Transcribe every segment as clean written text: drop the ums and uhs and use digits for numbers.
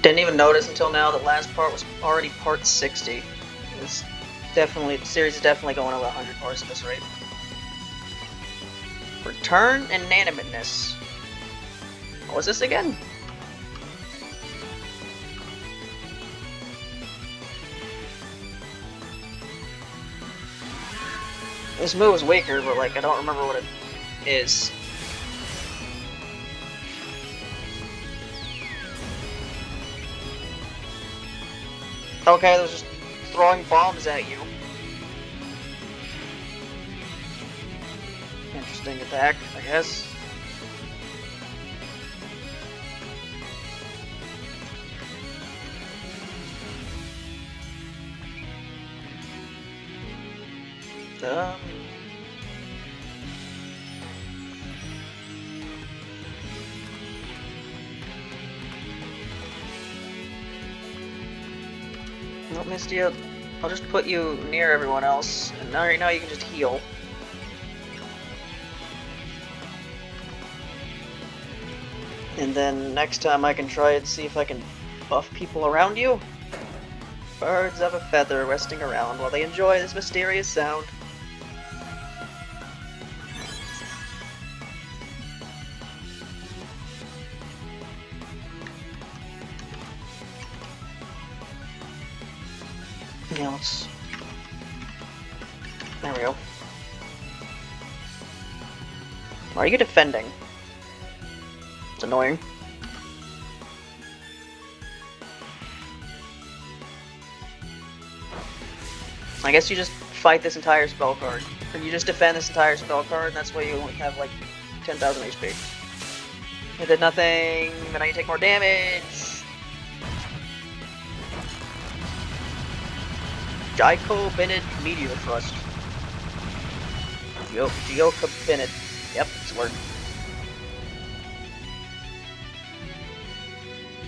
Didn't even notice until now that last part was already part 60. It's definitely, the series is definitely going over 100 parts at this rate. Return inanimateness. What was this again? This move is weaker, but like I don't remember what it is. Okay, they're just throwing bombs at you. Interesting attack, I guess. Not Misty, I'll just put you near everyone else, and right now you can just heal. And then next time I can try and see if I can buff people around you. Birds of a feather resting around while they enjoy this mysterious sound. Yeah, let's... There we go. Why are you defending? It's annoying. I guess you just fight this entire spell card. Or you just defend this entire spell card, and that's why you only have like 10,000 HP. It did nothing, but now you take more damage. Jaiko Bennett Meteor Thrust. Gyoka Bennett. Yep, it's a word.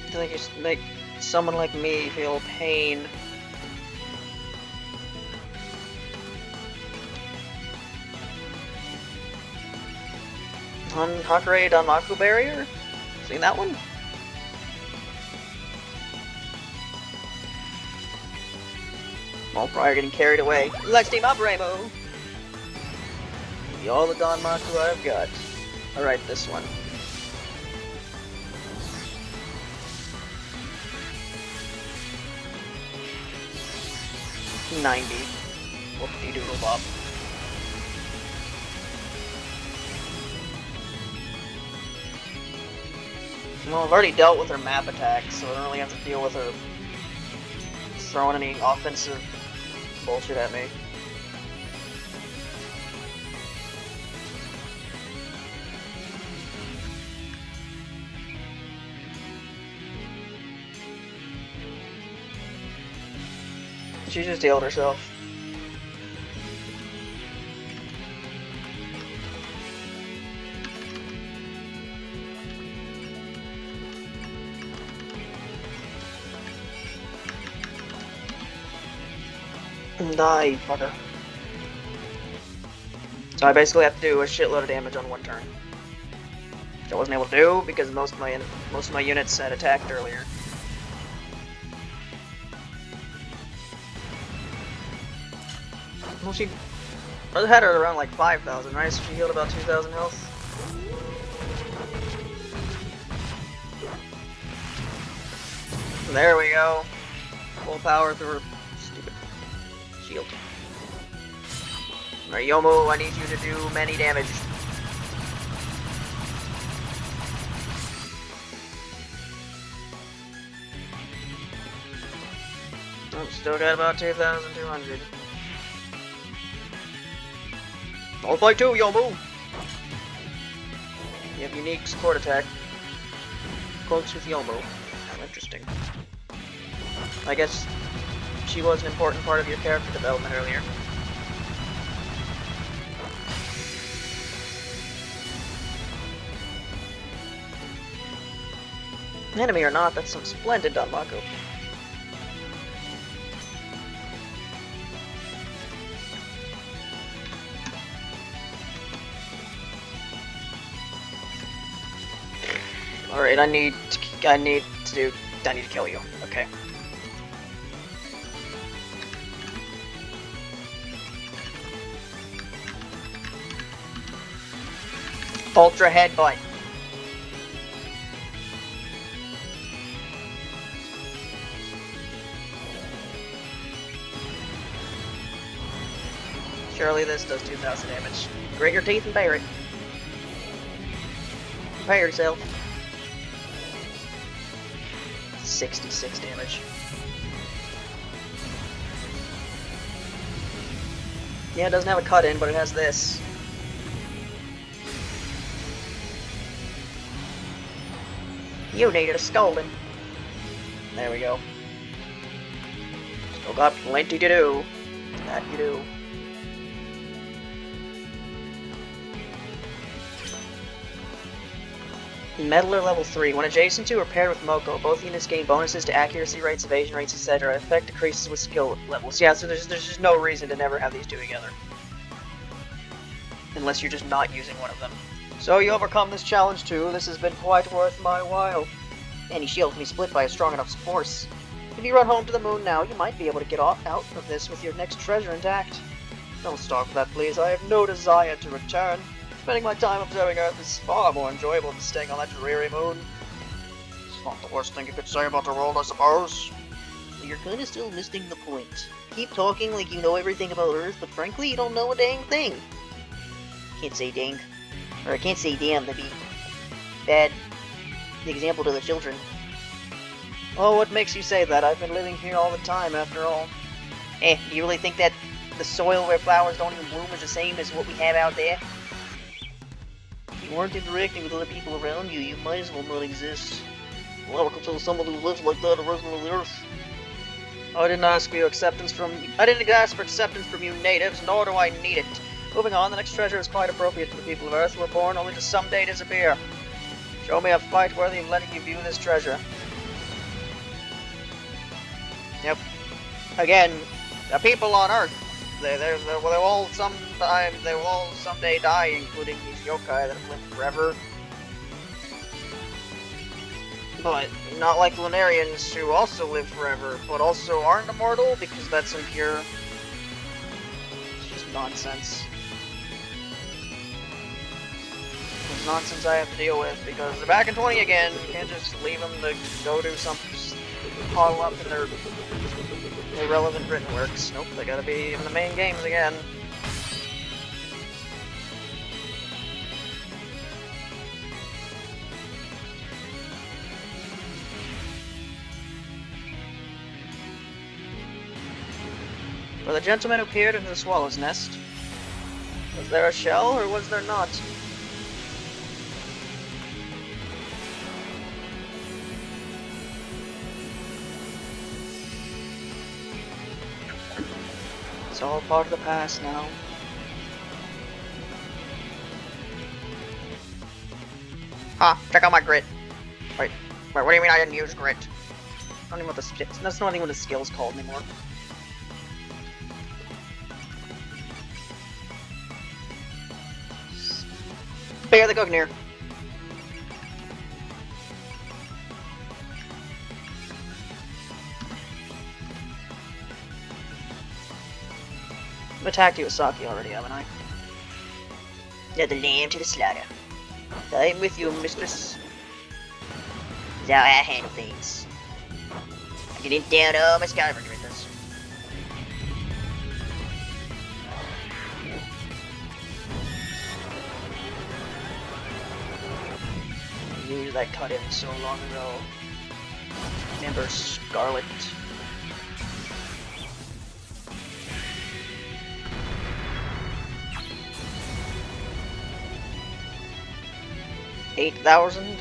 I think you just make someone like me feel pain. On Hakure Danmaku Barrier? Seen that one? Well, probably getting carried away. Let's team up, Rainbow! Give me all the Danmaku I've got. Alright, this one. $90. Whoop-de-doodle bop. Well, I've already dealt with her map attacks, so I don't really have to deal with her throwing any offensive bullshit at me. She just healed herself. Die, fucker. So I basically have to do a shitload of damage on one turn, which I wasn't able to do because most of my units had attacked earlier. Well, she had her around like 5,000, right? So she healed about 2,000 health. There we go. Full power through her stupid shield. Alright, Yomu, I need you to do many damage. Oh, still got about 2,200. I'll fight too, Yomu! You have unique support attack. Quotes with Yomu. How interesting. I guess she was an important part of your character development earlier. Enemy or not, that's some splendid Danmaku. Alright, I need to do I need to kill you. Okay. Ultra headbutt. Surely this does 2,000 damage. Grit your teeth and bear it. Prepare yourself. 66 damage. Yeah, it doesn't have a cut in, but it has this. You needed a scolding. There we go. Still got plenty to do. That you do. Meddler level 3. When adjacent to or paired with Moko, both units gain bonuses to accuracy rates, evasion rates, etc. Effect decreases with skill levels. Yeah, so there's just no reason to never have these two together. Unless you're just not using one of them. So you overcome this challenge too. This has been quite worth my while. Any shield can be split by a strong enough force. If you run home to the moon now, you might be able to get out of this with your next treasure intact. Don't stop for that, please. I have no desire to return. Spending my time observing Earth is far more enjoyable than staying on that dreary moon. It's not the worst thing you could say about the world, I suppose. You're kinda still missing the point. Keep talking like you know everything about Earth, but frankly, you don't know a dang thing. Can't say dang. Or I can't say damn, that'd be bad example to the children. Oh, what makes you say that? I've been living here all the time, after all. Do you really think that the soil where flowers don't even bloom is the same as what we have out there? If you weren't interacting with other people around you, you might as well not exist. Well, I can tell someone who lives like that a resident of the Earth. I didn't ask for acceptance from you natives, nor do I need it. Moving on, the next treasure is quite appropriate for the people of Earth who were born only to someday disappear. Show me a fight worthy of letting you view this treasure. Yep. Again, the people on Earth, they will all someday die, including these yokai that have lived forever. But not like Lunarians who also live forever, but also aren't immortal because that's impure. It's just nonsense. It's nonsense I have to deal with because they're back in 20 again. You can't just leave them to go do something, just huddle up in their irrelevant written works. Nope, they gotta be in the main games again. Were the gentlemen who peered into the swallow's nest? Was there a shell, or was there not? It's all part of the past now. Huh, check out my grit. Wait, what do you mean I didn't use grit? I don't even know what that's not even what the skill's called anymore. Bear the Gugnir. I've attacked you with Saki already, haven't I? Now the lamb to the slaughter. I'm with you, mistress. That's how I handle things. I can down all my Skyrim rhythms. I knew that cut in so long ago. Remember Scarlet? $8,000.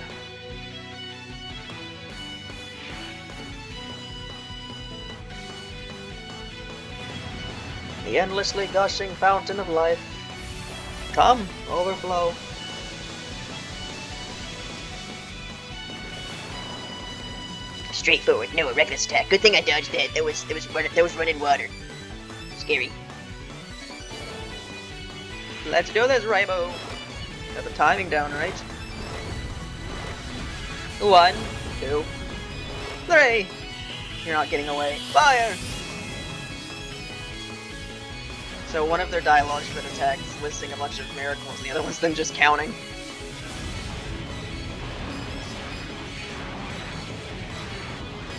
The endlessly gushing fountain of life. Come, overflow. Straightforward, no reckless attack. Good thing I dodged that. That was running water. Scary. Let's do this, Rainbow. Got the timing down, right? 1, 2, 3! You're not getting away. Fire! So one of their dialogues for the attack is listing a bunch of miracles, and the other one's them just counting.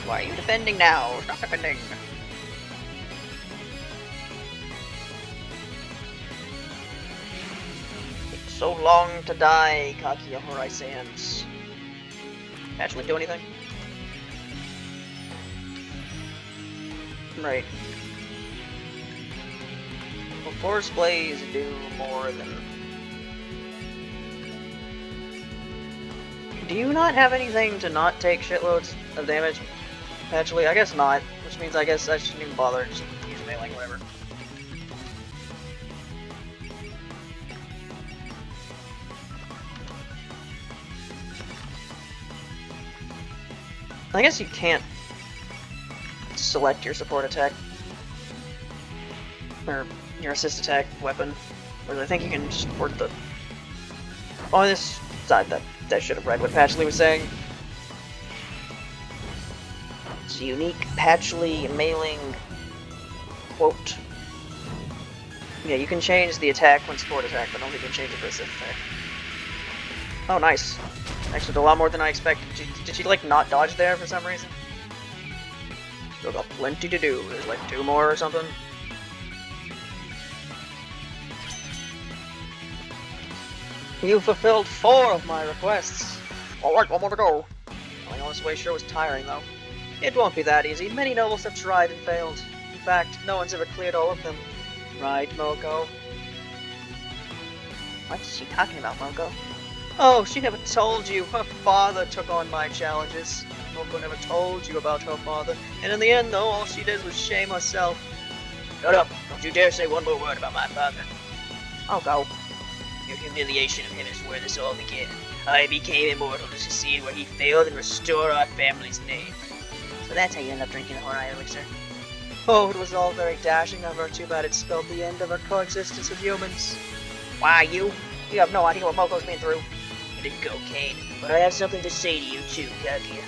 Why are you defending now? Stop defending! It's so long to die, Kaguya Horai-sans. Actually do anything? Right. Will Force Blaze do more than... Do you not have anything to not take shitloads of damage? Actually, I guess not. Which means I guess I shouldn't even bother. Just use melee, whatever. I guess you can't select your support attack. Or your assist attack weapon. Whereas I think you can support the... Oh, this... That should have read what Patchley was saying. It's a unique Patchley mailing quote. Yeah, you can change the attack when support attack, but only can change it for assist attack. Oh, nice. Actually, did a lot more than I expected. Did she like, not dodge there for some reason? Still got plenty to do. There's like 2 more or something. You fulfilled 4 of my requests. Alright, 1 more to go. Going on this way sure was tiring, though. It won't be that easy. Many nobles have tried and failed. In fact, no one's ever cleared all of them. Right, Moko? What's she talking about, Moko? Oh, she never told you. Her father took on my challenges. Moko never told you about her father. And in the end, though, all she did was shame herself. Shut up. Don't you dare say one more word about my father. I'll go. Your humiliation of him is where this all began. I became immortal to succeed where he failed and restore our family's name. So that's how you end up drinking the Horai elixir. Oh, it was all very dashing of her. Too bad it spelled the end of her coexistence with humans. Why, you? You have no idea what Moko's been through. It is cocaine, but I have something to say to you too, Kaguya.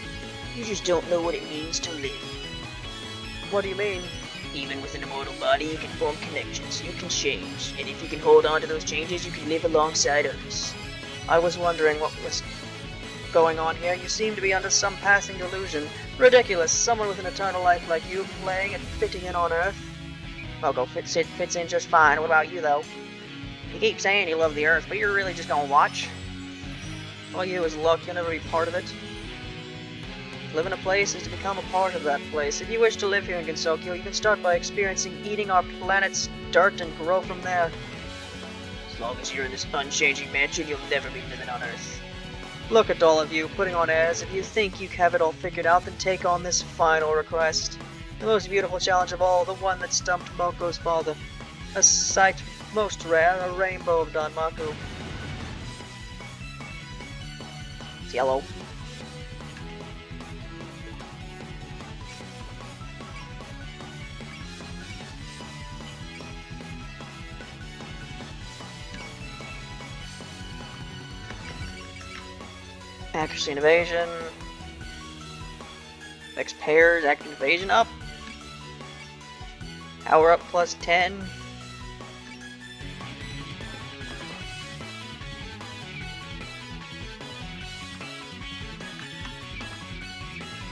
You just don't know what it means to live. What do you mean? Even with an immortal body, you can form connections, you can change, and if you can hold on to those changes, you can live alongside others. I was wondering what was going on here. You seem to be under some passing delusion. Ridiculous, someone with an eternal life like you playing and fitting in on Earth. Moko fits in just fine. What about you, though? You keep saying you love the Earth, but you're really just gonna watch? All you is luck, you'll never be part of it. To live in a place is to become a part of that place. If you wish to live here in Gensokyo, you can start by experiencing eating our planet's dirt and grow from there. As long as you're in this unchanging mansion, you'll never be living on Earth. Look at all of you, putting on airs. If you think you have it all figured out, then take on this final request. The most beautiful challenge of all, the one that stumped Moko's father. A sight most rare, a rainbow of Danmaku. It's yellow. Accuracy and evasion. Next pairs, active evasion up. Power up plus 10.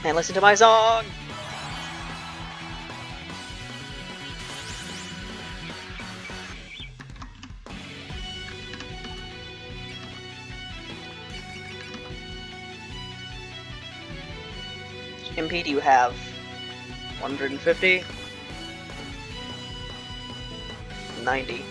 And listen to my song! MP do you have? 150? 90.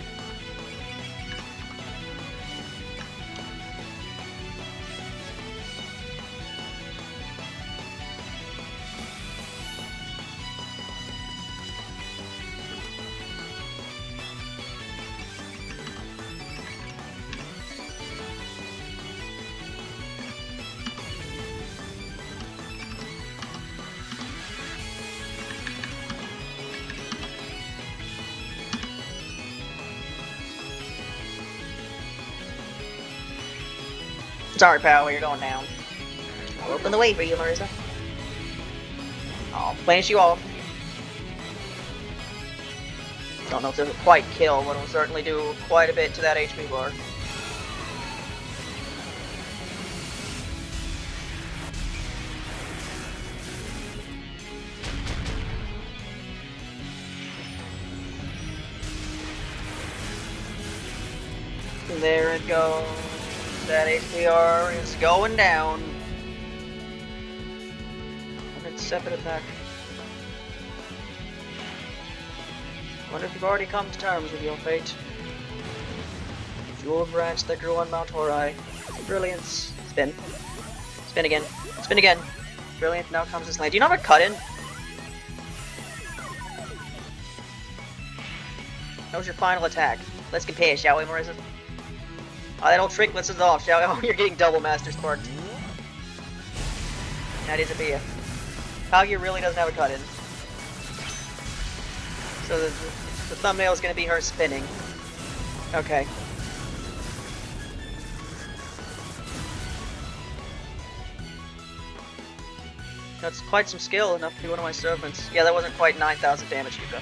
Sorry, pal, you're going down. I'll open the way for you, Marissa. I'll finish you off. Don't know if this will quite kill, but it'll certainly do quite a bit to that HP bar. There it goes. That HPR is going down. Let's step it attack. Wonder if you've already come to terms with your fate. Jewel branch that grew on Mount Horai. Brilliance. Spin. Spin again. Spin again. Brilliant. Now comes this lane. Do you not have a cut in? That was your final attack. Let's compare, shall we, Marissa? Oh, that old trick is off, shall we? Oh, you're getting double Master Sparked. That is a beer. Kaguya really doesn't have a cut in. So the thumbnail is going to be her spinning. Okay. That's quite some skill, enough to be one of my servants. Yeah, that wasn't quite 9,000 damage, Yuka.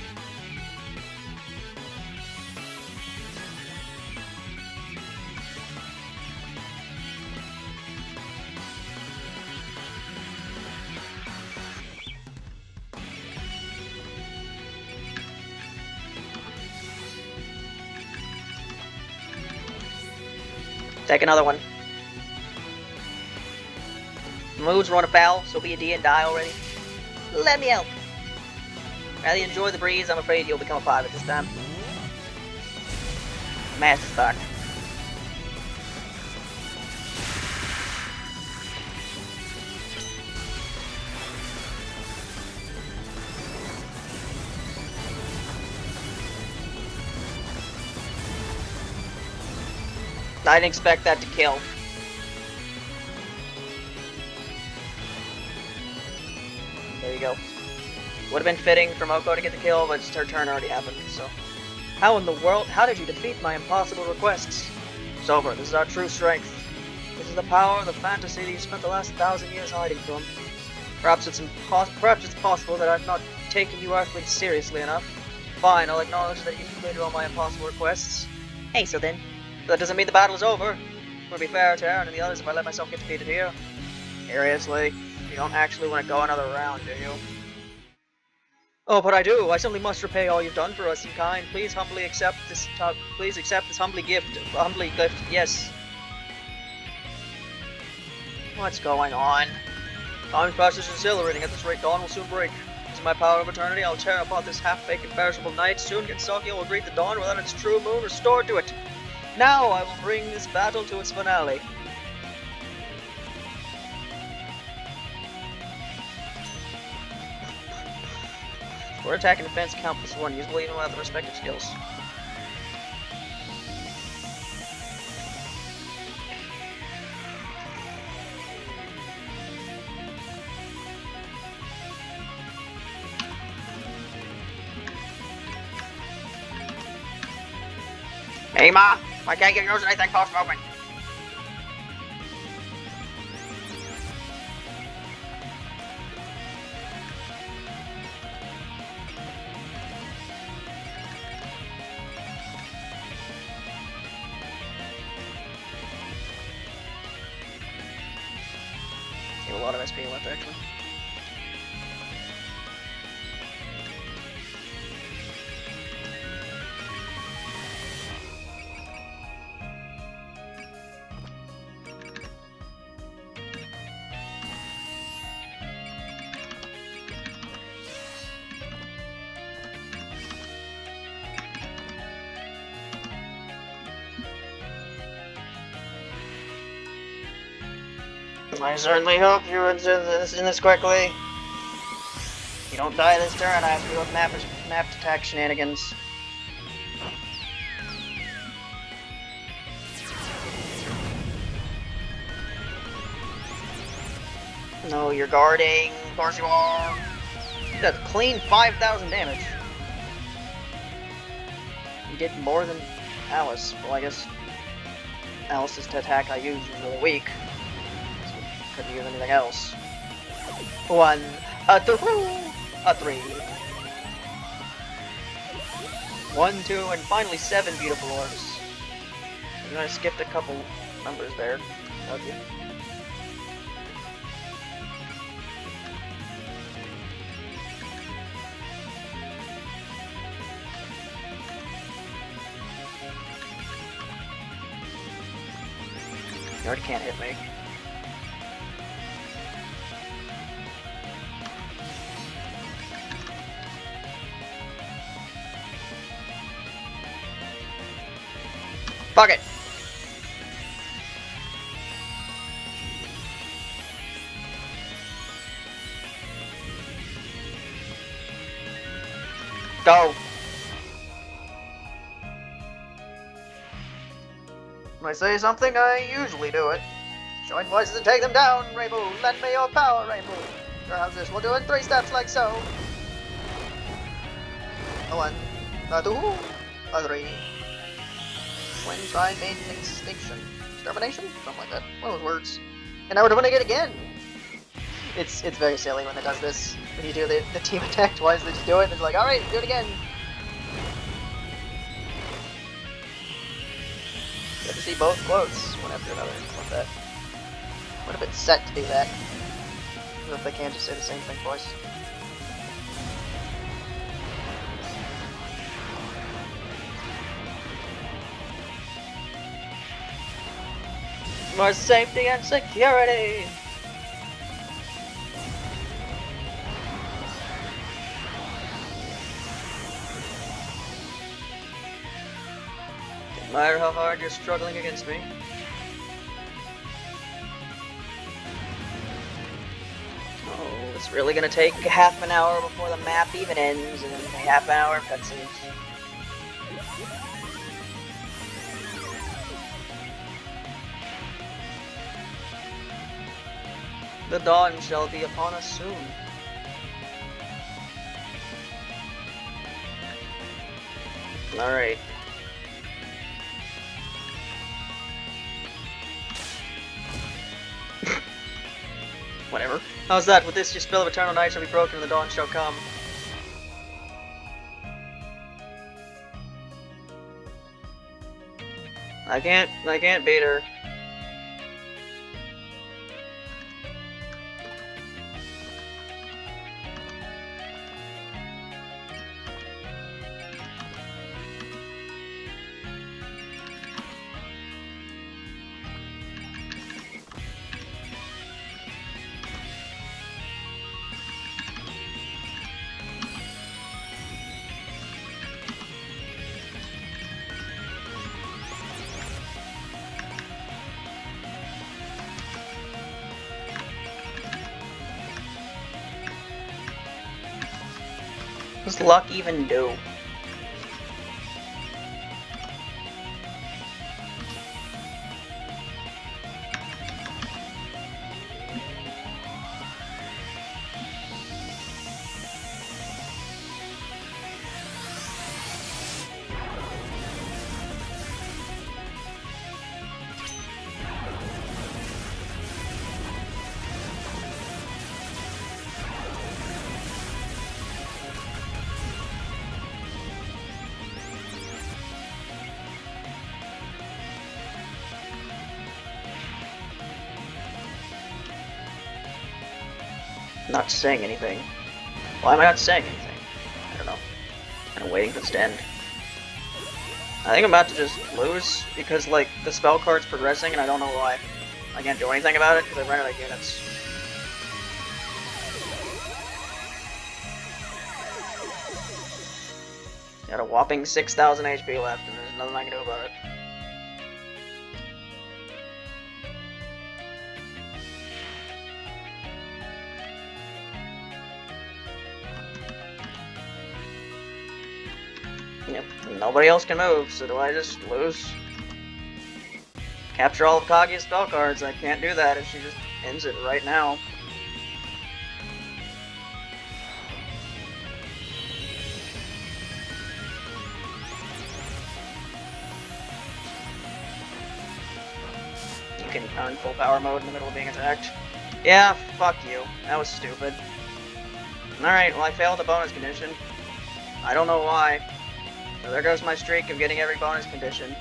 Take another one. Moves run afoul, so be a D and die already. Let me help. Rather enjoy the breeze, I'm afraid you'll become a pilot this time. Master Spark. I didn't expect that to kill. There you go. Would have been fitting for Moko to get the kill, but her turn already happened, so... How in the world? How did you defeat my impossible requests? It's over. This is our true strength. This is the power of the fantasy that you spent the last 1,000 years hiding from. Perhaps it's possible that I've not taken you earthly seriously enough. Fine, I'll acknowledge that you completed all my impossible requests. Hey, so then... That doesn't mean the battle is over. It would be fair to Aaron and the others if I let myself get defeated here. Seriously, you don't actually want to go another round, do you? Oh, but I do. I simply must repay all you've done for us in kind. Please humbly accept this. Please accept this humbly gift. Yes. What's going on? Time passes exhilarating. At this rate, dawn will soon break. Using my power of eternity, I'll tear apart this half-baked imperishable night. Soon Gensokyo will greet the dawn without its true moon restored to it. Now I will bring this battle to its finale. For attack and defense count +1, usable even without the respective skills. Hey Ma, I can't get yours anything fast moving. A lot of SP left actually. I certainly hope you would do this quickly. If you don't die this turn, I have to do with mapped attack shenanigans. No, you're guarding. Of course you are. That's clean 5,000 damage. You did more than Alice. Well, I guess Alice's attack I use is really weak. Couldn't use anything else. 1, 2. a 3. 1, 2, and finally 7 beautiful orbs. And I skipped a couple numbers there. Okay. You already can't hit me. Fuck it! Go! When I say something, I usually do it. Join voices and take them down, Rainbow! Lend me your power, Rainbow! Your houses will do it in 3 steps like so! A 1, a 2, a 3. When try Maiden extinction. Extermination? Something like that. One of those words. And now we're doing it again! It's very silly when it does this. When you do the team attack twice, they just do it, and it's like, alright, do it again! You have to see both quotes, one after another, like that. What if it's set to do that? What if they can't just say the same thing twice? More safety and security! No matter how hard you're struggling against me. Oh, it's really gonna take half an hour before the map even ends, and then half an hour of cutscenes. The dawn shall be upon us soon. Alright. Whatever. How's that? With this, your spell of eternal night shall be broken and the dawn shall come. I can't beat her. What does luck even do? Not saying anything. Why am I not saying anything? I don't know. I'm waiting for this to end. I think I'm about to just lose because, like, the spell card's progressing and I don't know why. I can't do anything about it because I ran out of units. Got a whopping 6,000 HP left and there's nothing I can do about it. Yep, nobody else can move, so do I just lose? Capture all of Kaguya's spell cards, I can't do that if she just ends it right now. You can earn full power mode in the middle of being attacked. Yeah, fuck you. That was stupid. Alright, well I failed the bonus condition. I don't know why. So there goes my streak of getting every bonus condition.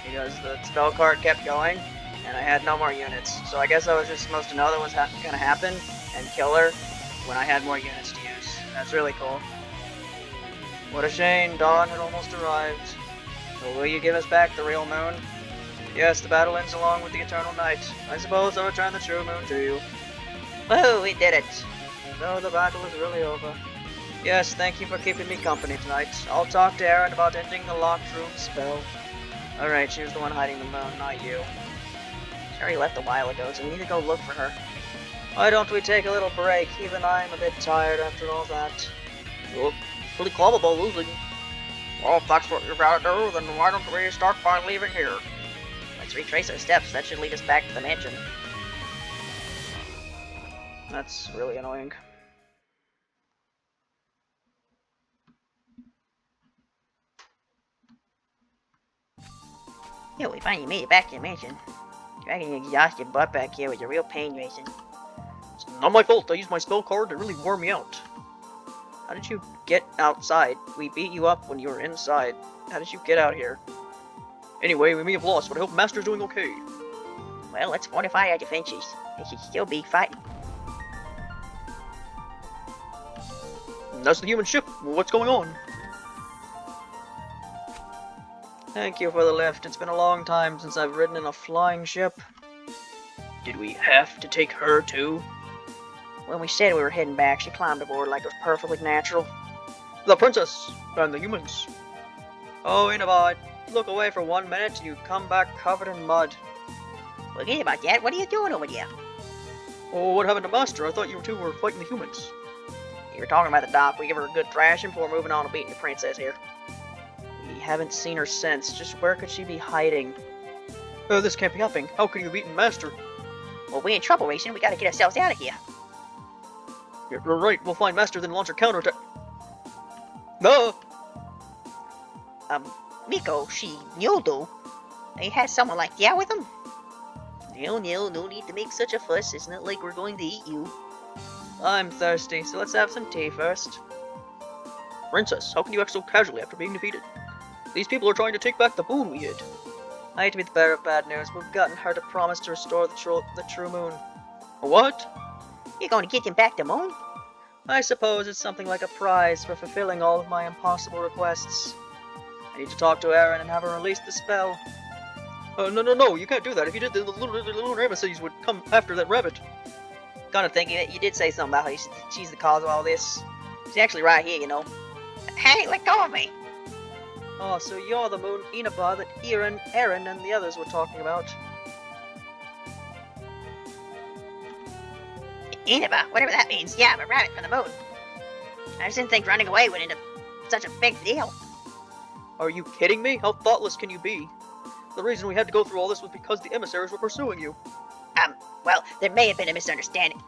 Because the spell card kept going, and I had no more units. So I guess I was just supposed to know that was gonna happen, and kill her when I had more units to use. That's really cool. What a shame, dawn had almost arrived. So will you give us back the real moon? Yes, the battle ends along with the eternal night. I suppose I'll return the true moon to you. Woohoo, we did it! So the battle is really over. Yes, thank you for keeping me company tonight. I'll talk to Aaron about ending the locked room spell. Alright, she was the one hiding the moon, not you. She already left a while ago, so we need to go look for her. Why don't we take a little break? Even I'm a bit tired after all that. Well, pretty clever losing. Well, if that's what you're about to do, then why don't we start by leaving here? Let's retrace our steps. That should lead us back to the mansion. That's really annoying. Yeah, we finally made it back to the mansion. I reckon you exhaust your butt back here with your real pain racing. It's not my fault. I used my spell card to really wore me out. How did you get outside? We beat you up when you were inside. How did you get out here? Anyway, we may have lost, but I hope Master's doing okay. Well, let's fortify our defenses. They should still be fighting. That's the human ship. What's going on? Thank you for the lift. It's been a long time since I've ridden in a flying ship. Did we have to take her too? When we said we were heading back, she climbed aboard like it was perfectly natural. The princess and the humans. Oh, Inabad, look away for 1 minute and you come back covered in mud. Forget about that. What are you doing over there? Oh, what happened to Master? I thought you two were fighting the humans. You were talking about the dock. We give her a good thrashing before moving on to beating the princess here. We haven't seen her since. Just where could she be hiding? Oh, this can't be happening. How could you have beaten Master? Well, we're in trouble, Racing. We gotta get ourselves out of here. You're right. We'll find Master, then launch a counterattack. No! Miko, you'll do. They had someone like that with them? No, no need to make such a fuss. It's not like we're going to eat you. I'm thirsty, so let's have some tea first. Princess, how can you act so casually after being defeated? These people are trying to take back the moon we hid. I hate to be the bearer of bad news, but we've gotten her to promise to restore the true moon. What? You're going to get them back the moon? I suppose it's something like a prize for fulfilling all of my impossible requests. I need to talk to Aaron and have her release the spell. No, you can't do that. If you did, the little emissaries would come after that rabbit. Kind of thinking that you did say something about how she's the cause of all this. She's actually right here, you know. Hey, let go of me! Oh, so you're the moon Inaba that Aaron and the others were talking about. Inaba, whatever that means. Yeah, I'm a rabbit from the moon. I just didn't think running away would end up such a big deal. Are you kidding me? How thoughtless can you be? The reason we had to go through all this was because the emissaries were pursuing you. Well, there may have been a misunderstanding.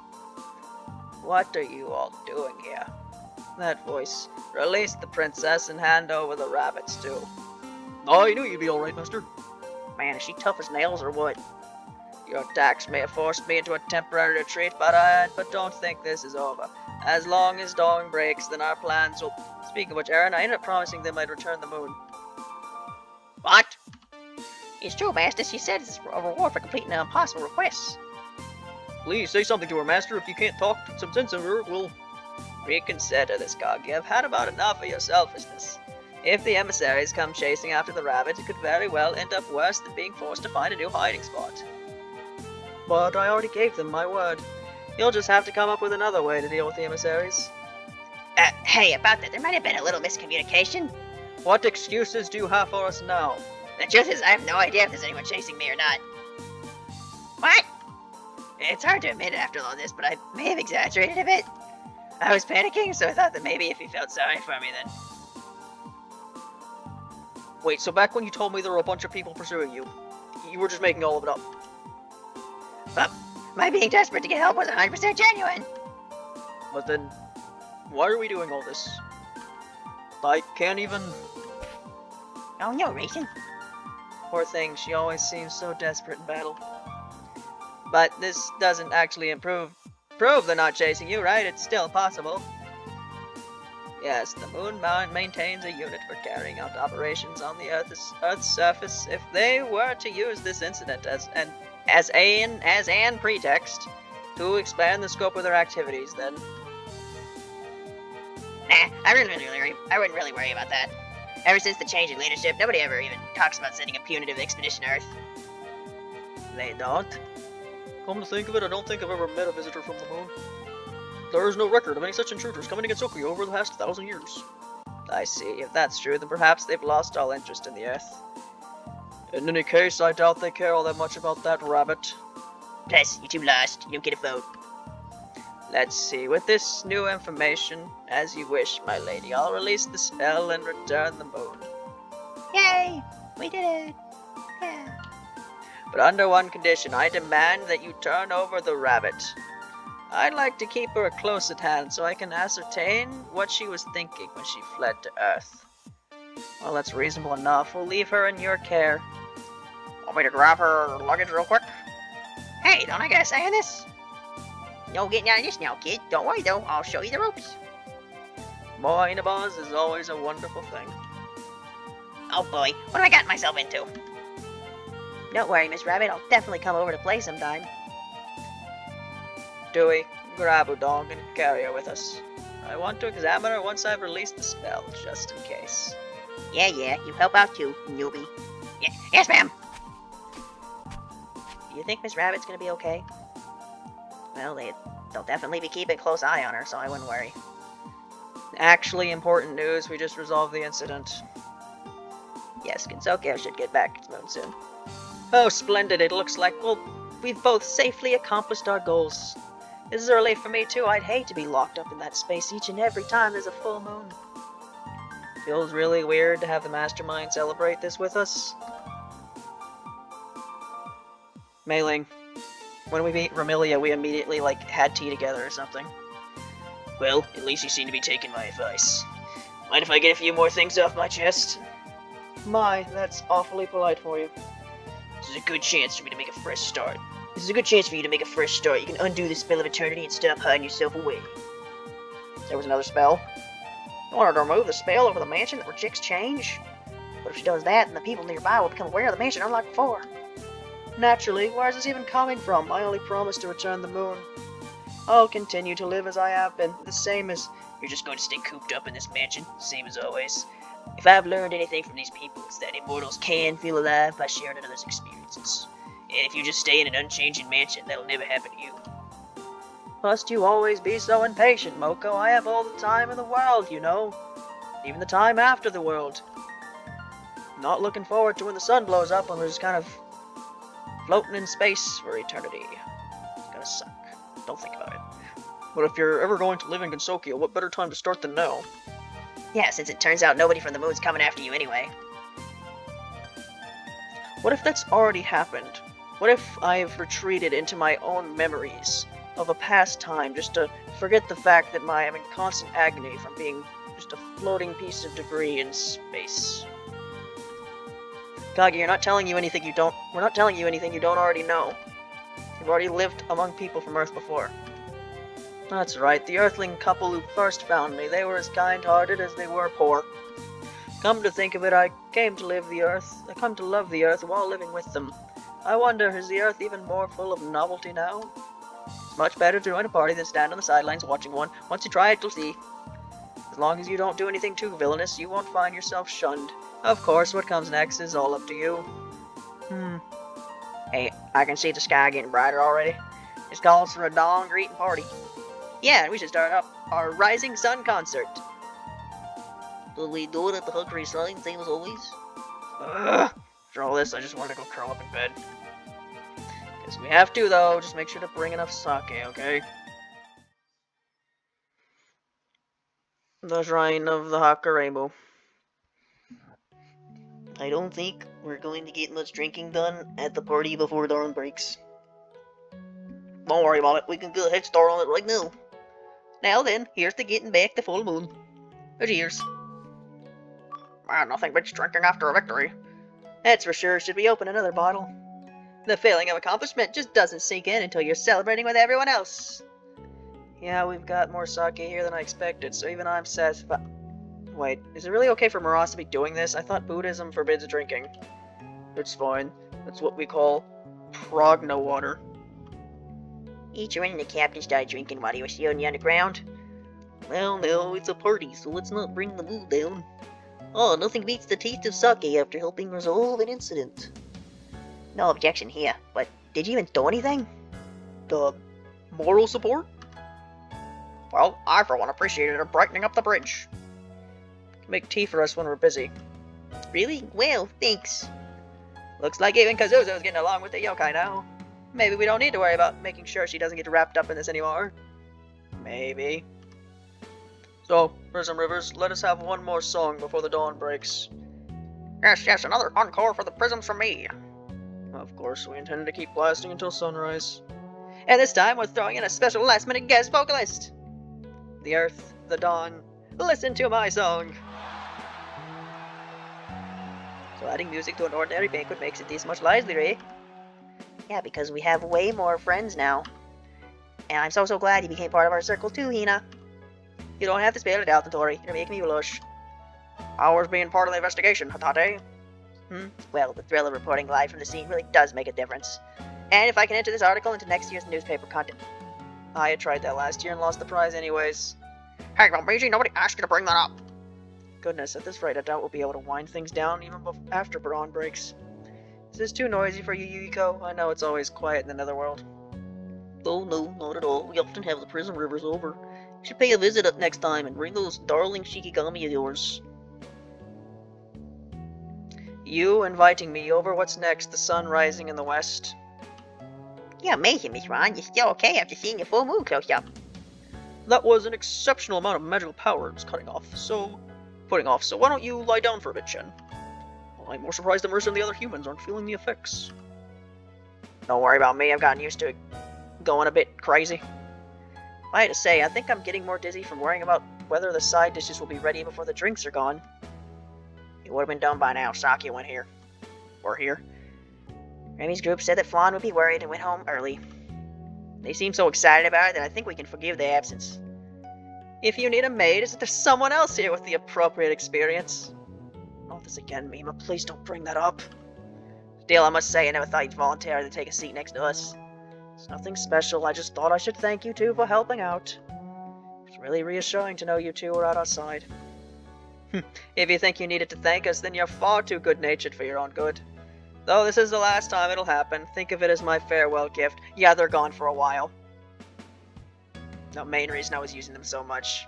What are you all doing here? That voice. Release the princess and hand over the rabbits too. I knew you'd be alright, Master. Man, is she tough as nails or what? Your attacks may have forced me into a temporary retreat, but don't think this is over. As long as dawn breaks, then our plans will... Speaking of which, Aaron, I ended up promising them I'd return the moon. What? It's true, Master. She said it's a reward for completing an impossible request. Please, say something to her, Master. If you can't talk some sense into her, we'll... Reconsider this, Kaguya. I've had about enough of your selfishness. If the emissaries come chasing after the rabbit, it could very well end up worse than being forced to find a new hiding spot. But I already gave them my word. You'll just have to come up with another way to deal with the emissaries. Hey, about that, there might have been a little miscommunication. What excuses do you have for us now? The truth is, I have no idea if there's anyone chasing me or not. What? It's hard to admit it after all this, but I may have exaggerated a bit. I was panicking, so I thought that maybe if you felt sorry for me, then... Wait, so back when you told me there were a bunch of people pursuing you, you were just making all of it up? But my being desperate to get help was 100% genuine. But then, why are we doing all this? I can't even... Oh no, Racing. Poor thing, she always seems so desperate in battle. But this doesn't actually prove they're not chasing you, right? It's still possible. Yes, the moon maintains a unit for carrying out operations on the Earth's surface. If they were to use this incident as an pretext to expand the scope of their activities, then Nah, I wouldn't really worry about that. Ever since the change in leadership, nobody ever even talks about sending a punitive expedition to Earth. they don't. Come to think of it, I don't think I've ever met a visitor from the moon. There is no record of any such intruders coming to Kaguya over the past 1,000 years. I see. If that's true, then perhaps they've lost all interest in the Earth. In any case, I doubt they care all that much about that rabbit. Plus, you're too lost. You don't get a vote. Let's see. With this new information, as you wish, my lady, I'll release the spell and return the moon. Yay! We did it! Yeah. But under one condition, I demand that you turn over the rabbit. I'd like to keep her close at hand so I can ascertain what she was thinking when she fled to Earth. Well, that's reasonable enough. We'll leave her in your care. Want me to grab her luggage real quick? Hey, don't I gotta say in this? No getting out of this now, kid. Don't worry though, I'll show you the ropes. More Inabas is always a wonderful thing. Oh boy, what have I gotten myself into? Don't worry, Miss Rabbit, I'll definitely come over to play sometime. Dewey, grab Udong and carry her with us. I want to examine her once I've released the spell, just in case. Yeah, you help out too, newbie. Yeah, yes, ma'am! Do you think Miss Rabbit's gonna be okay? Well, they'll definitely be keeping a close eye on her, so I wouldn't worry. Actually important news, we just resolved the incident. Yes, Kansokyo should get back to the moon soon. Oh, splendid, it looks like, well, we've both safely accomplished our goals. This is early for me too, I'd hate to be locked up in that space each and every time there's a full moon. Feels really weird to have the Mastermind celebrate this with us. Mei Ling, when we meet Ramilia, we immediately, had tea together or something. Well, at least you seem to be taking my advice. Mind if I get a few more things off my chest? My, that's awfully polite for you. This is a good chance for me to make a fresh start. This is a good chance for you to make a fresh start. You can undo the spell of eternity and stop hiding yourself away. There was another spell. You want her to remove the spell over the mansion that rejects change? But if she does that, then the people nearby will become aware of the mansion unlike before. Naturally, where is this even coming from? I only promised to return the moon. I'll continue to live as I have been, the same as... You're just going to stay cooped up in this mansion, same as always. If I've learned anything from these people, it's that immortals can feel alive by sharing others' experiences. And if you just stay in an unchanging mansion, that'll never happen to you. Must you always be so impatient, Moko? I have all the time in the world, you know. Even the time after the world. Not looking forward to when the sun blows up and we're just kind of floating in space for eternity. It's gonna suck. Don't think about it. But if you're ever going to live in Kansokyo, what better time to start than now? Yeah, since it turns out nobody from the moon's coming after you anyway. What if that's already happened? What if I've retreated into my own memories of a past time just to forget the fact that I'm in constant agony from being just a floating piece of debris in space? Kaguya, we're not telling you anything you don't already know. You've already lived among people from Earth before. That's right, the Earthling couple who first found me, they were as kind-hearted as they were poor. Come to think of it, I come to love the Earth while living with them. I wonder, is the Earth even more full of novelty now? It's much better to join a party than stand on the sidelines watching one. Once you try it, you'll see. As long as you don't do anything too villainous, you won't find yourself shunned. Of course, what comes next is all up to you. Hey, I can see the sky getting brighter already. This calls for a dawn greeting party. Yeah, we should start up our Rising Sun concert. Will we do it at the Hungry Sign, same as always? For all this, I just wanted to go curl up in bed. Because we have to, though. Just make sure to bring enough sake, okay? The Shrine of the Haka Rainbow. I don't think we're going to get much drinking done at the party before dawn breaks. Don't worry about it. We can get a head start on it right now. Now then, here's to getting back the full moon. Cheers. Man, nothing beats drinking after a victory. That's for sure. Should we open another bottle? The feeling of accomplishment just doesn't sink in until you're celebrating with everyone else. Yeah, we've got more sake here than I expected, so even I'm satisfied. Wait, is it really okay for Maras to be doing this? I thought Buddhism forbids drinking. It's fine. That's what we call progno water. Each and the captain started drinking while he was still in the underground. Well, no, it's a party, so let's not bring the mood down. Oh, nothing beats the taste of sake after helping resolve an incident. No objection here, but did you even do anything? The moral support? Well, I for one appreciated her brightening up the bridge. Make tea for us when we're busy. Really? Well, thanks. Looks like even Kazuzo's getting along with the yokai now. Maybe we don't need to worry about making sure she doesn't get wrapped up in this anymore. Maybe. So, Prism Rivers, let us have one more song before the dawn breaks. Yes, another encore for the prisms from me. Of course, we intended to keep blasting until sunrise. And this time, we're throwing in a special last-minute guest vocalist. The earth, the dawn, listen to my song. So adding music to an ordinary banquet makes it this much livelier, eh? Yeah, because we have way more friends now. And I'm so glad you became part of our circle too, Hina. You don't have to spell it out, Tori. You're making me blush. Ours being part of the investigation, Hatate. Well, the thrill of reporting live from the scene really does make a difference. And if I can enter this article into next year's newspaper content. I had tried that last year and lost the prize anyways. Hey, Mamaji, nobody asked you to bring that up. Goodness, at this rate, I doubt we'll be able to wind things down even after dawn breaks. Is this too noisy for you, Yuiko? I know it's always quiet in the netherworld. Oh, no, not at all. We often have the Prism Rivers over. You should pay a visit up next time and bring those darling Shikigami of yours. You inviting me over? What's next? The sun rising in the west? You're amazing, Miss Ron. You're still okay after seeing your full moon close up. That was an exceptional amount of magical power it was putting off, so why don't you lie down for a bit, Shen? I'm more surprised that Mercer and the other humans aren't feeling the effects. Don't worry about me, I've gotten used to it going a bit crazy. I had to say, I think I'm getting more dizzy from worrying about whether the side dishes will be ready before the drinks are gone. It would have been done by now. Saki went here. Or here. Remy's group said that Flan would be worried and went home early. They seem so excited about it that I think we can forgive the absence. If you need a maid, isn't there someone else here with the appropriate experience? Not this again, Mima. Please don't bring that up. Still, I must say, I never thought you'd voluntarily take a seat next to us. It's nothing special. I just thought I should thank you two for helping out. It's really reassuring to know you two are at our side. If you think you needed to thank us, then you're far too good-natured for your own good. Though this is the last time it'll happen, think of it as my farewell gift. Yeah, they're gone for a while. The main reason I was using them so much.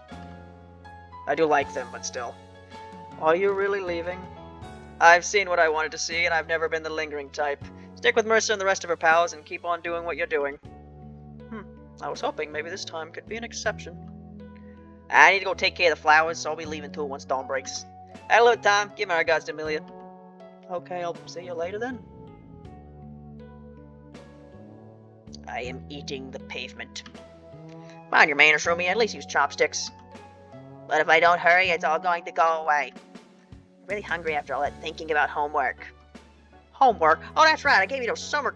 I do like them, but still. Are you really leaving? I've seen what I wanted to see, and I've never been the lingering type. Stick with Mercer and the rest of her pals, and keep on doing what you're doing. I was hoping maybe this time could be an exception. I need to go take care of the flowers, so I'll be leaving too once dawn breaks. Hello, Tom. Give my regards to Amelia. Okay, I'll see you later then. I am eating the pavement. Mind your manners, Rumi. At least use chopsticks. But if I don't hurry, it's all going to go away. I'm really hungry after all that thinking about homework. Homework? Oh, that's right. I gave you those summer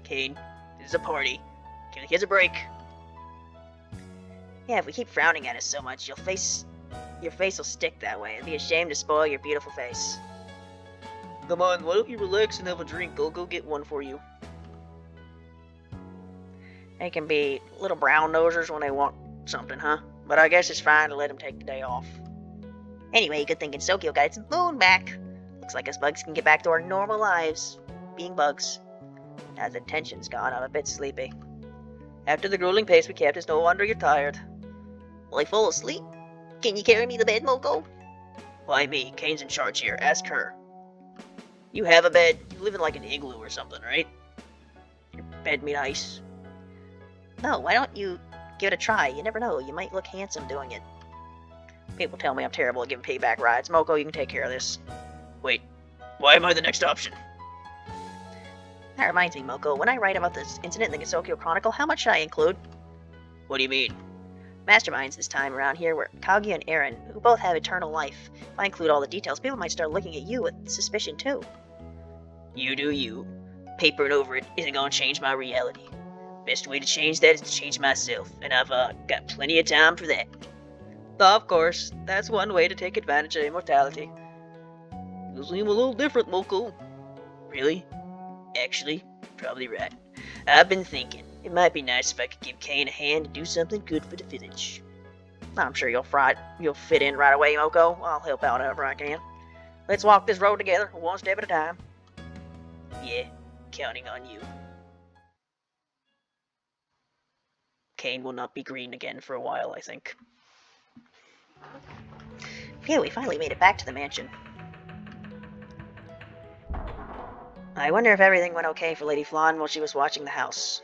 Kane, this is a party. Give the kids a break. Yeah, if we keep frowning at us so much, your face will stick that way. It'd be a shame to spoil your beautiful face. Come on, why don't you relax and have a drink? I'll go get one for you. They can be little brown nosers when they want something, huh? But I guess it's fine to let them take the day off. Anyway, good thing Sokyo got its moon back. Looks like us bugs can get back to our normal lives, being bugs. Now the tension's gone, I'm a bit sleepy. After the grueling pace we kept, it's no wonder you're tired. Will I fall asleep? Can you carry me to bed, Moko? Why me? Kane's in charge here. Ask her. You have a bed. You live in like an igloo or something, right? Your bed made ice. No, why don't you give it a try? You never know. You might look handsome doing it. People tell me I'm terrible at giving payback rides. Moko, you can take care of this. Wait, why am I the next option? That reminds me, Moko, when I write about this incident in the Gisokyo Chronicle, how much should I include? What do you mean? Masterminds this time around here were Kaguya and Eren, who both have eternal life. If I include all the details, people might start looking at you with suspicion too. You do you. Papering over it isn't gonna change my reality. Best way to change that is to change myself, and I've got plenty of time for that. Of course, that's one way to take advantage of immortality. You seem a little different, Moko. Really? Actually, probably right. I've been thinking, it might be nice if I could give Kane a hand to do something good for the village. I'm sure you'll fit in right away, Moko. I'll help out however I can. Let's walk this road together, one step at a time. Yeah, counting on you. Kane will not be green again for a while, I think. Phew, we finally made it back to the mansion. I wonder if everything went okay for Lady Flan while she was watching the house.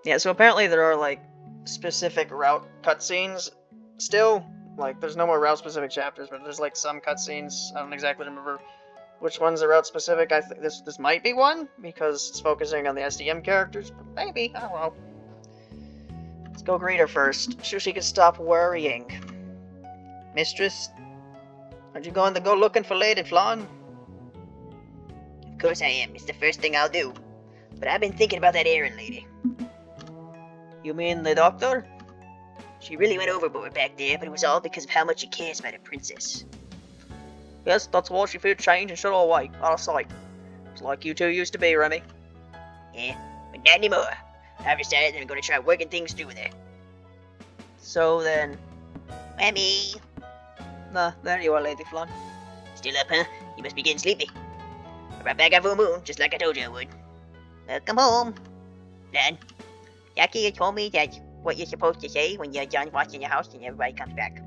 Yeah, so apparently there are, like, specific route cutscenes still. Like, there's no more route-specific chapters, but there's, like, some cutscenes. I don't exactly remember which ones are route-specific. I think this might be one, because it's focusing on the SDM characters, but maybe. I don't know. Let's go greet her first, so she can stop worrying. Mistress, aren't you going to go looking for Lady Flan? Of course I am. It's the first thing I'll do. But I've been thinking about that Erin lady. You mean the doctor? She really went overboard back there, but it was all because of how much she cares about her princess. Yes, that's why she feared change and shut all away, out of sight. It's like you two used to be, Remy. Yeah, but not anymore. I've decided that I'm going to try working things through with her. So then... Remy! Nah, there you are, Lady Flan. Still up, huh? You must be getting sleepy. I'm right back on full moon, just like I told you I would. Welcome home. Flan, Jackie told me that what you're supposed to say when you're done washing your house and everybody comes back.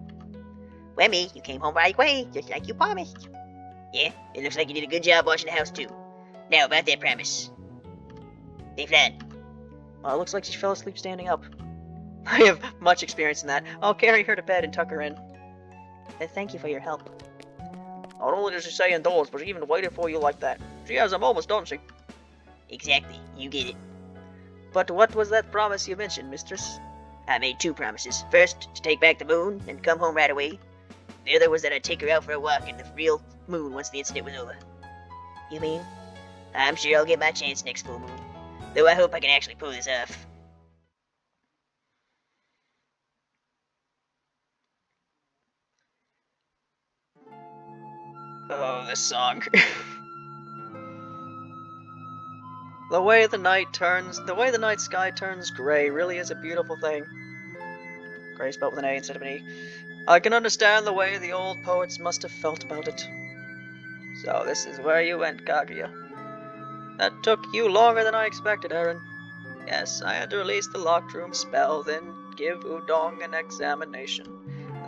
Remy, you came home right away, just like you promised. Yeah, it looks like you did a good job washing the house too. Now about that promise. Hey, Flan. Well, it looks like she fell asleep standing up. I have much experience in that. I'll carry her to bed and tuck her in. Thank you for your help. Not only does she say indoors, but she even waited for you like that. She has a moment, don't she? Exactly, you get it. But what was that promise you mentioned, mistress? I made two promises. First, to take back the moon and come home right away. The other was that I'd take her out for a walk in the real moon once the incident was over. You mean? I'm sure I'll get my chance next full moon. Though I hope I can actually pull this off. Oh, this song. The way the night sky turns gray really is a beautiful thing. Gray spelled with an A instead of an E. I can understand the way the old poets must have felt about it. So this is where you went, Kaguya. That took you longer than I expected, Aaron. Yes, I had to release the locked room spell, then give Udong an examination.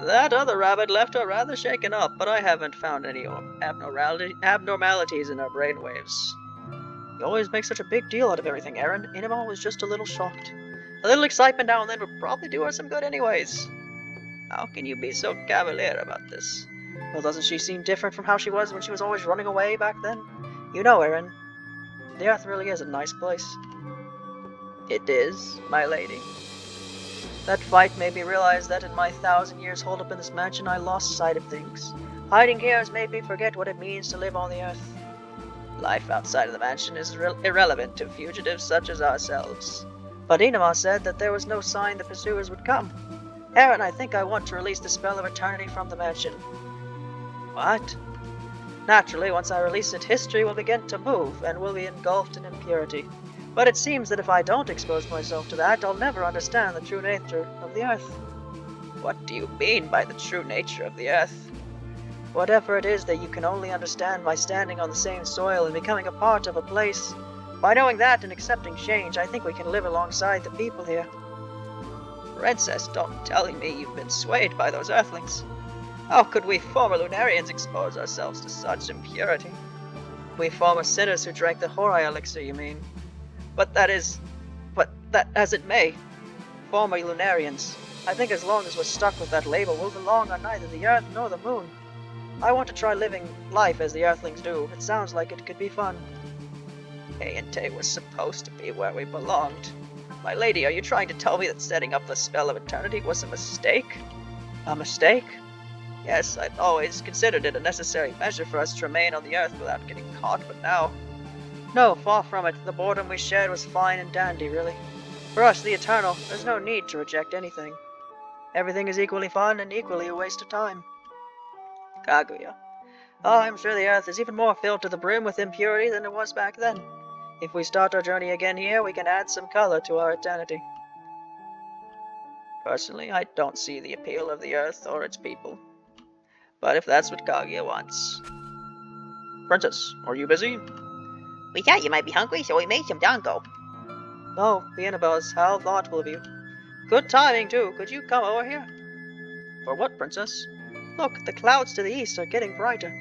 That other rabbit left her rather shaken up, but I haven't found any abnormalities in her brainwaves. You always make such a big deal out of everything, Aaron. Inaba was just a little shocked. A little excitement now and then would probably do her some good anyways. How can you be so cavalier about this? Well, doesn't she seem different from how she was when she was always running away back then? You know, Aaron, the Earth really is a nice place. It is, my lady. That fight made me realize that in my 1,000 years holed up in this mansion, I lost sight of things. Hiding here has made me forget what it means to live on the Earth. Life outside of the mansion is irrelevant to fugitives such as ourselves. But Inama said that there was no sign the pursuers would come. Aaron, I think I want to release the spell of eternity from the mansion. What? Naturally, once I release it, history will begin to move and will be engulfed in impurity. But it seems that if I don't expose myself to that, I'll never understand the true nature of the Earth. What do you mean by the true nature of the Earth? Whatever it is that you can only understand by standing on the same soil and becoming a part of a place. By knowing that and accepting change, I think we can live alongside the people here. Princess, don't tell me you've been swayed by those Earthlings. How could we former Lunarians expose ourselves to such impurity? We former sinners who drank the Horai elixir, you mean? But that as it may. Former Lunarians. I think as long as we're stuck with that label, we'll belong on neither the Earth nor the Moon. I want to try living life as the Earthlings do. It sounds like it could be fun. A&T was supposed to be where we belonged. My lady, are you trying to tell me that setting up the spell of eternity was a mistake? A mistake? Yes, I'd always considered it a necessary measure for us to remain on the Earth without getting caught, but now... No, far from it. The boredom we shared was fine and dandy, really. For us, the Eternal, there's no need to reject anything. Everything is equally fun and equally a waste of time. Kaguya. Oh, I'm sure the Earth is even more filled to the brim with impurity than it was back then. If we start our journey again here, we can add some color to our eternity. Personally, I don't see the appeal of the Earth or its people. But if that's what Kaguya wants... Princess, are you busy? We thought you might be hungry, so we made some dango. Oh, being a buzz, how thoughtful of you. Good timing, too. Could you come over here? For what, Princess? Look, the clouds to the east are getting brighter.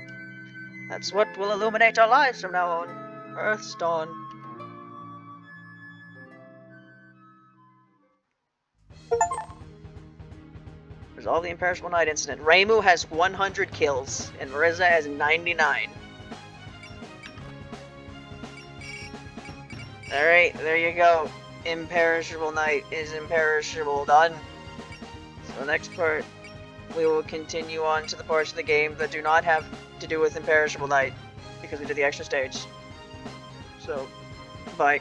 That's what will illuminate our lives from now on. Earth's dawn. Resolve the Imperishable Night incident. Reimu has 100 kills, and Marisa has 99. Alright, there you go. Imperishable Night is imperishable done. So the next part, we will continue on to the parts of the game that do not have to do with Imperishable Night, because we did the extra stage. So, bye.